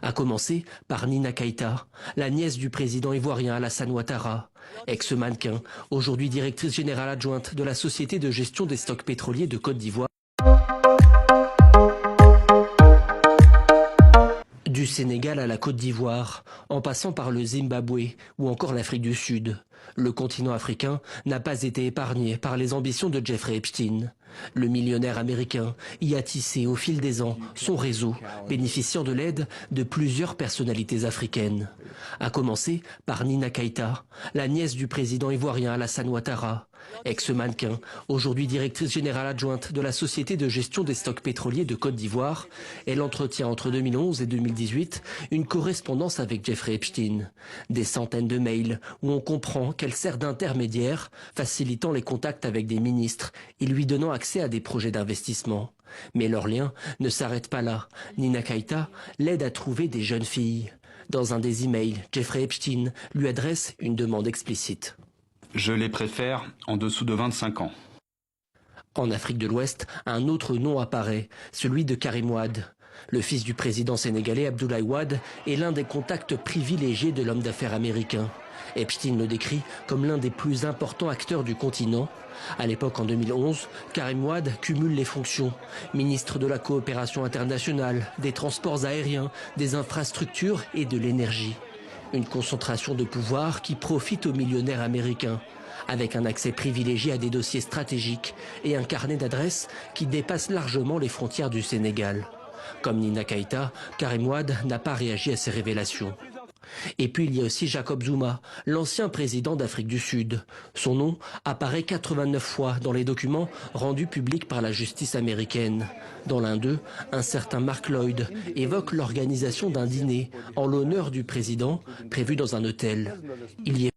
À commencer par Nina Keïta, la nièce du président ivoirien Alassane Ouattara, ex-mannequin, aujourd'hui directrice générale adjointe de la Société de gestion des stocks pétroliers de Côte d'Ivoire. Du Sénégal à la Côte d'Ivoire, en passant par le Zimbabwe ou encore l'Afrique du Sud, le continent africain n'a pas été épargné par les ambitions de Jeffrey Epstein. Le millionnaire américain y a tissé au fil des ans son réseau, bénéficiant de l'aide de plusieurs personnalités africaines. À commencer par Nina Keïta, la nièce du président ivoirien Alassane Ouattara, ex-mannequin, aujourd'hui directrice générale adjointe de la Société de gestion des stocks pétroliers de Côte d'Ivoire. Elle entretient entre 2011 et 2018 une correspondance avec Jeffrey Epstein. Des centaines de mails où on comprend qu'elle sert d'intermédiaire, facilitant les contacts avec des ministres et lui donnant accès à des projets d'investissement. Mais leur lien ne s'arrête pas là. Nina Keïta l'aide à trouver des jeunes filles. Dans un des emails, Jeffrey Epstein lui adresse une demande explicite. Je les préfère en dessous de 25 ans. En Afrique de l'Ouest, un autre nom apparaît, celui de Karim Wade. Le fils du président sénégalais Abdoulaye Wade est l'un des contacts privilégiés de l'homme d'affaires américain. Epstein le décrit comme l'un des plus importants acteurs du continent. À l'époque, en 2011, Karim Wade cumule les fonctions. Ministre de la coopération internationale, des transports aériens, des infrastructures et de l'énergie. Une concentration de pouvoir qui profite aux millionnaires américains, avec un accès privilégié à des dossiers stratégiques et un carnet d'adresses qui dépasse largement les frontières du Sénégal. Comme Nina Keïta, Karim Wade n'a pas réagi à ces révélations. Et puis il y a aussi Jacob Zuma, l'ancien président d'Afrique du Sud. Son nom apparaît 89 fois dans les documents rendus publics par la justice américaine. Dans l'un d'eux, un certain Mark Lloyd évoque l'organisation d'un dîner en l'honneur du président prévu dans un hôtel. Il y est